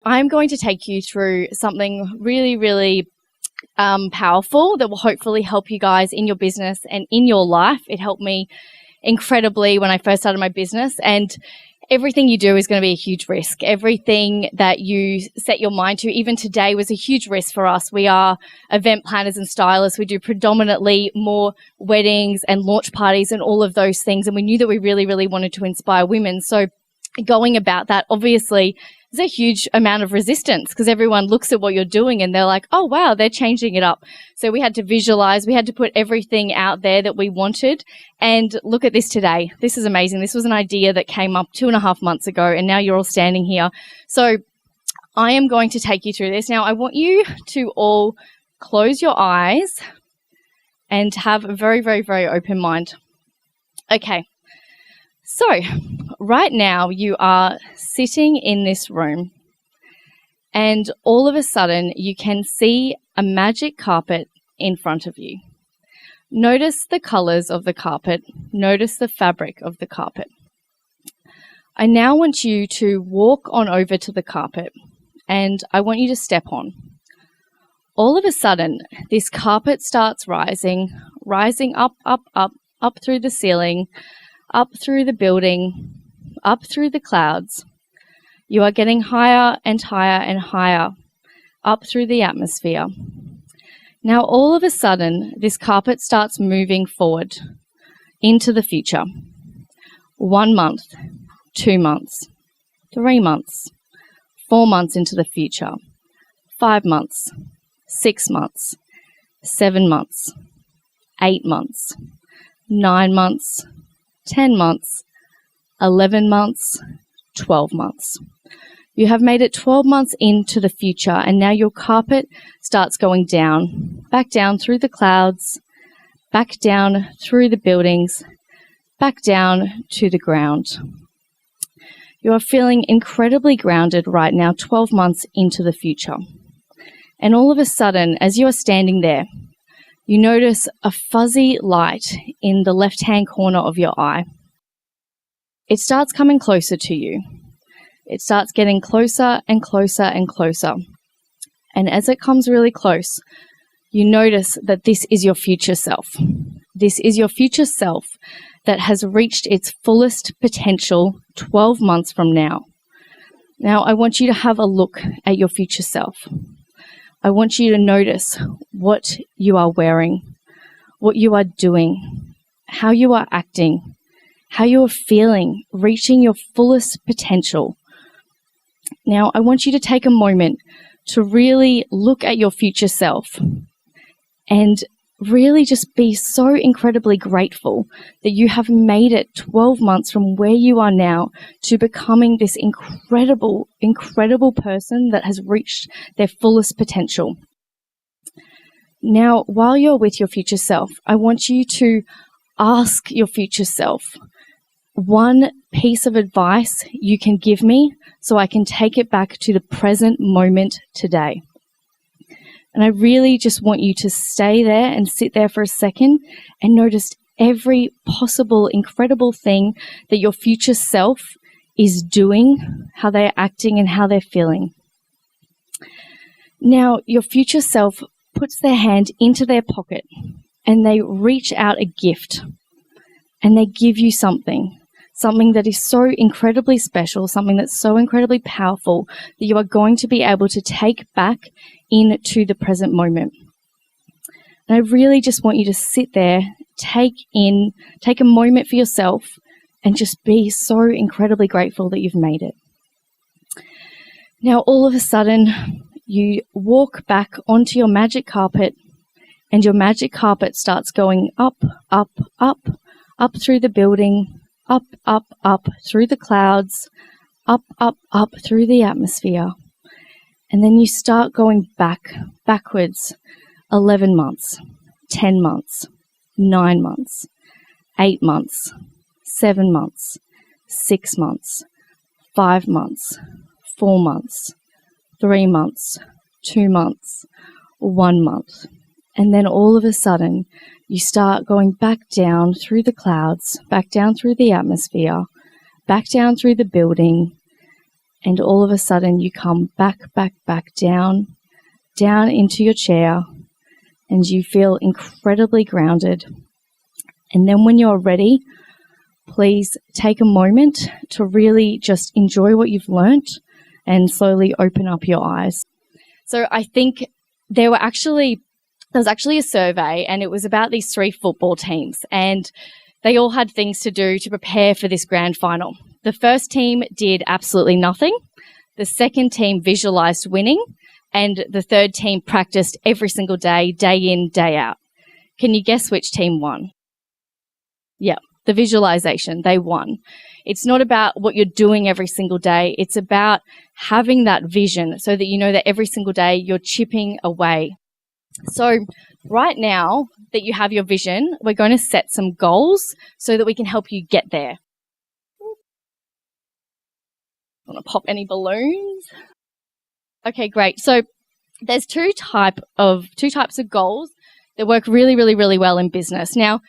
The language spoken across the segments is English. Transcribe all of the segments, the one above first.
I'm going to take you through something really, really powerful that will hopefully help you guys in your business and in your life. It helped me incredibly when I first started my business, and everything you do is going to be a huge risk. Everything that you set your mind to, even today, was a huge risk for us. We are event planners and stylists. We do predominantly more weddings and launch parties and all of those things. And we knew that we really, really wanted to inspire women. So going about that, obviously, there's a huge amount of resistance because everyone looks at what you're doing and they're like, oh, wow, they're changing it up. So we had to visualize. We had to put everything out there that we wanted. And look at this today. This is amazing. This was an idea that came up 2.5 months ago, and now you're all standing here. So I am going to take you through this. Now, I want you to all close your eyes and have a very, very, very open mind. Okay. So right now you are sitting in this room, and all of a sudden you can see a magic carpet in front of you. Notice the colors of the carpet. Notice the fabric of the carpet. I now want you to walk on over to the carpet, and I want you to step on. All of a sudden, this carpet starts rising up, up, up, up through the ceiling, up through the building, up through the clouds. You are getting higher and higher and higher, up through the atmosphere. Now, all of a sudden, this carpet starts moving forward into the future. 1 month, 2 months, 3 months, 4 months into the future, 5 months, 6 months, 7 months, 8 months, 9 months, 10 months, 11 months, 12 months. You have made it 12 months into the future, and now your carpet starts going down, back down through the clouds, back down through the buildings, back down to the ground. You are feeling incredibly grounded right now, 12 months into the future. And all of a sudden, as you are standing there, you notice a fuzzy light in the left-hand corner of your eye. It starts coming closer to you. It starts getting closer and closer and closer. And as it comes really close, you notice that this is your future self. This is your future self that has reached its fullest potential 12 months from now. Now, I want you to have a look at your future self. I want you to notice what you are wearing, what you are doing, how you are acting, how you are feeling, reaching your fullest potential. Now, I want you to take a moment to really look at your future self and really just be so incredibly grateful that you have made it 12 months from where you are now to becoming this incredible, incredible person that has reached their fullest potential. Now, while you're with your future self, I want you to ask your future self one piece of advice you can give me so I can take it back to the present moment today. And I really just want you to stay there and sit there for a second and notice every possible incredible thing that your future self is doing, how they're acting and how they're feeling. Now, your future self puts their hand into their pocket and they reach out a gift and they give you something that is so incredibly special, something that's so incredibly powerful that you are going to be able to take back into the present moment. And I really just want you to sit there, take a moment for yourself and just be so incredibly grateful that you've made it. Now, all of a sudden, you walk back onto your magic carpet and your magic carpet starts going up, up, up, up through the building, up, up, up through the clouds, up, up, up through the atmosphere. And then you start going backwards, 11 months, 10 months, 9 months, 8 months, 7 months, 6 months, 5 months, 4 months, 3 months, 2 months, 1 month. And then all of a sudden, you start going back down through the clouds, back down through the atmosphere, back down through the building, And all of a sudden you come back down into your chair, and you feel incredibly grounded. And then when you're ready, please take a moment to really just enjoy what you've learnt and slowly open up your eyes. So I think there was actually a survey, and it was about these 3 football teams, and they all had things to do to prepare for this grand final. The first team did absolutely nothing. The second team visualized winning, and the third team practiced every single day, day in, day out. Can you guess which team won? Yeah, the visualization, they won. It's not about what you're doing every single day. It's about having that vision so that you know that every single day you're chipping away. So right now that you have your vision, we're going to set some goals so that we can help you get there. Want to pop any balloons? Okay, great. So there's two types of goals that work really, really, really well in business. Now,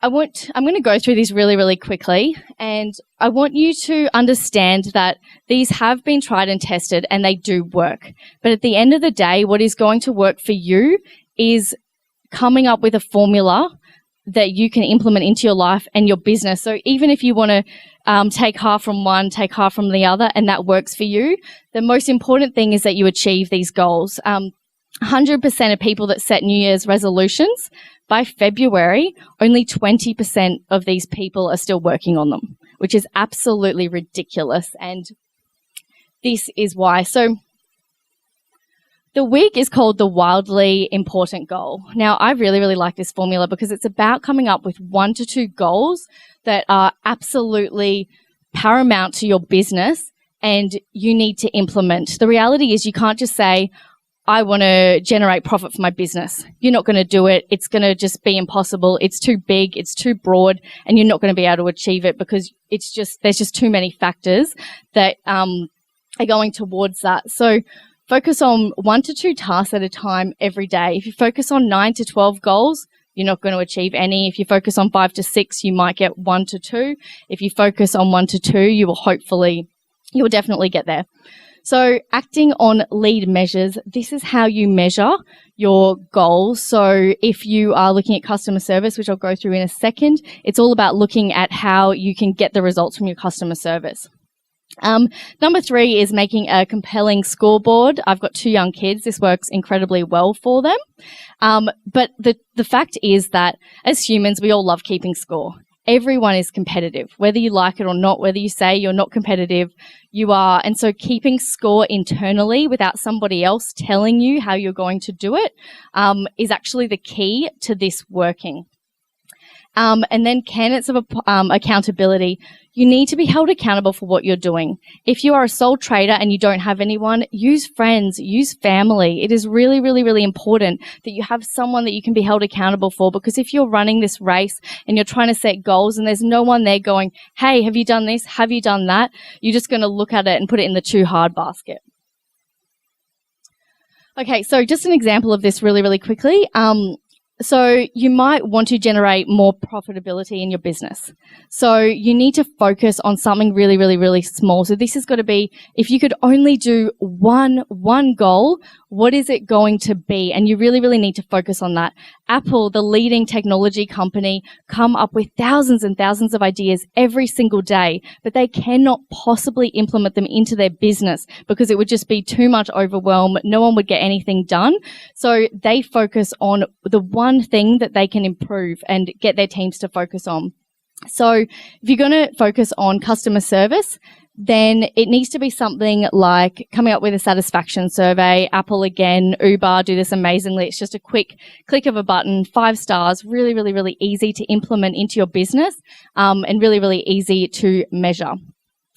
I'm going to go through these really, really quickly, and I want you to understand that these have been tried and tested and they do work. But at the end of the day, what is going to work for you is coming up with a formula that you can implement into your life and your business. So even if you want to take half from one, take half from the other, and that works for you, the most important thing is that you achieve these goals. 100% of people that set New Year's resolutions, by February, only 20% of these people are still working on them, which is absolutely ridiculous. And this is why. So the week is called the wildly important goal. Now, I really, really like this formula because it's about coming up with 1 to 2 goals that are absolutely paramount to your business and you need to implement. The reality is you can't just say, I want to generate profit for my business. You're not going to do it. It's going to just be impossible. It's too big. It's too broad, and you're not going to be able to achieve it because there's just too many factors that are going towards that. So focus on 1 to 2 tasks at a time every day. If you focus on 9 to 12 goals, you're not going to achieve any. If you focus on 5 to 6, you might get 1 to 2. If you focus on 1 to 2, you'll definitely get there. So acting on lead measures, this is how you measure your goals. So if you are looking at customer service, which I'll go through in a second, it's all about looking at how you can get the results from your customer service. Number 3 is making a compelling scoreboard. I've got 2 young kids. This works incredibly well for them. But the fact is that as humans, we all love keeping score. Everyone is competitive, whether you like it or not, whether you say you're not competitive, you are. And so keeping score internally without somebody else telling you how you're going to do it is actually the key to this working. And then candidates of accountability. You need to be held accountable for what you're doing. If you are a sole trader and you don't have anyone, use friends, use family. It is really, really, really important that you have someone that you can be held accountable for, because if you're running this race and you're trying to set goals and there's no one there going, hey, have you done this? Have you done that? You're just going to look at it and put it in the too hard basket. Okay, so just an example of this really, really quickly. So you might want to generate more profitability in your business. So you need to focus on something really, really, really small. So this has got to be, if you could only do one goal, what is it going to be? And you really, really need to focus on that. Apple, the leading technology company, come up with thousands and thousands of ideas every single day, but they cannot possibly implement them into their business because it would just be too much overwhelm. No one would get anything done. So they focus on the one thing that they can improve and get their teams to focus on. So if you're going to focus on customer service, then it needs to be something like coming up with a satisfaction survey. Apple again, Uber do this amazingly. It's just a quick click of a button, 5 stars, really, really, really easy to implement into your business, and really, really easy to measure.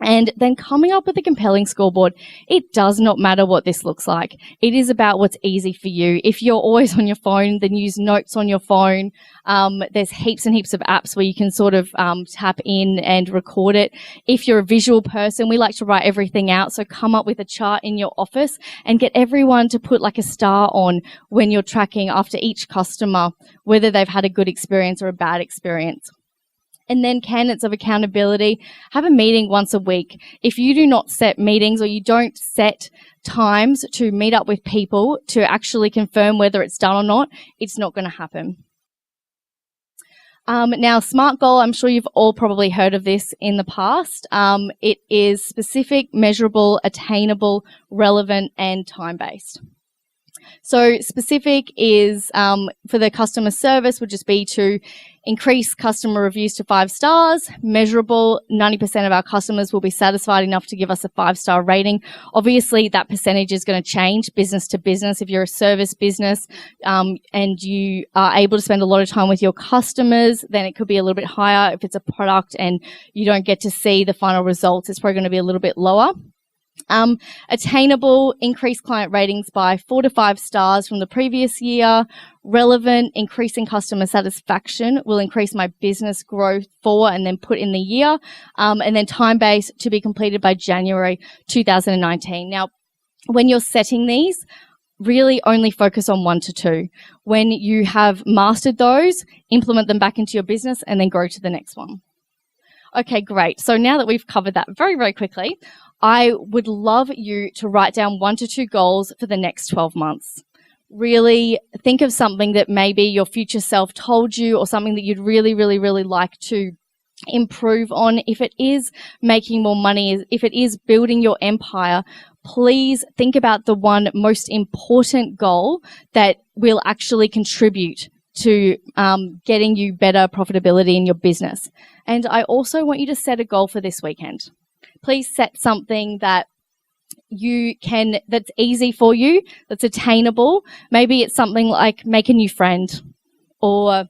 And then coming up with a compelling scoreboard. It does not matter what this looks like. It is about what's easy for you. If you're always on your phone, then use notes on your phone. There's heaps and heaps of apps where you can sort of tap in and record it. If you're a visual person, we like to write everything out. So come up with a chart in your office and get everyone to put like a star on when you're tracking after each customer, whether they've had a good experience or a bad experience. And then candidates of accountability, have a meeting once a week. If you do not set meetings or you don't set times to meet up with people to actually confirm whether it's done or not, it's not going to happen. Now, SMART goal, I'm sure you've all probably heard of this in the past. It is specific, measurable, attainable, relevant, and time-based. So specific is for the customer service would just be to increase customer reviews to 5 stars. Measurable, 90% of our customers will be satisfied enough to give us a 5-star rating. Obviously, that percentage is going to change business to business. If you're a service business and you are able to spend a lot of time with your customers, then it could be a little bit higher. If it's a product and you don't get to see the final results, it's probably going to be a little bit lower. Attainable, increase client ratings by 4 to 5 stars from the previous year. Relevant, increasing customer satisfaction will increase my business growth for and then put in the year. And then time-based to be completed by January 2019. Now, when you're setting these, really only focus on 1 to 2. When you have mastered those, implement them back into your business and then go to the next one. Okay, great. So now that we've covered that very, very quickly, I would love you to write down 1 to 2 goals for the next 12 months. Really think of something that maybe your future self told you or something that you'd really, really, really like to improve on. If it is making more money, if it is building your empire, please think about the one most important goal that will actually contribute to getting you better profitability in your business. And I also want you to set a goal for this weekend. Please set something that that's easy for you, that's attainable. Maybe it's something like make a new friend or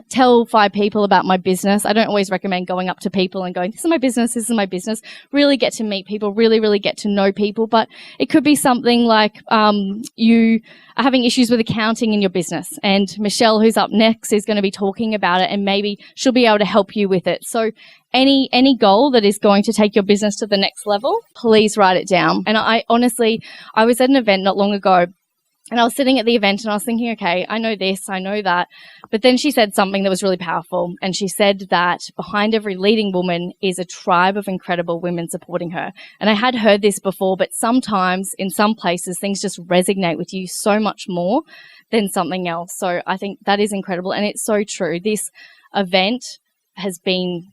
tell 5 people about my business. I don't always recommend going up to people and going, this is my business, this is my business. Really get to meet people, really, really get to know people. But it could be something like you are having issues with accounting in your business. And Michelle, who's up next, is going to be talking about it and maybe she'll be able to help you with it. So any goal that is going to take your business to the next level, please write it down. And I was at an event not long ago. And I was sitting at the event and I was thinking, okay, I know this, I know that. But then she said something that was really powerful. And she said that behind every leading woman is a tribe of incredible women supporting her. And I had heard this before, but sometimes in some places, things just resonate with you so much more than something else. So I think that is incredible. And it's so true. This event has been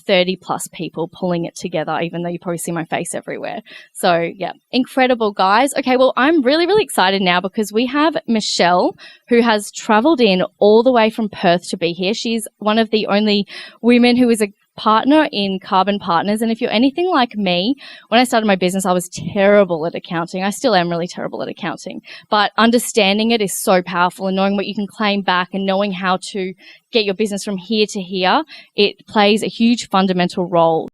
30 plus people pulling it together, even though you probably see my face everywhere. So yeah, incredible, guys. Okay, well, I'm really, really excited now because we have Michelle, who has traveled in all the way from Perth to be here. She's one of the only women who is a partner in Carbon Partners. And if you're anything like me, when I started my business, I was terrible at accounting. I still am really terrible at accounting, but understanding it is so powerful, and knowing what you can claim back and knowing how to get your business from here to here, it plays a huge fundamental role.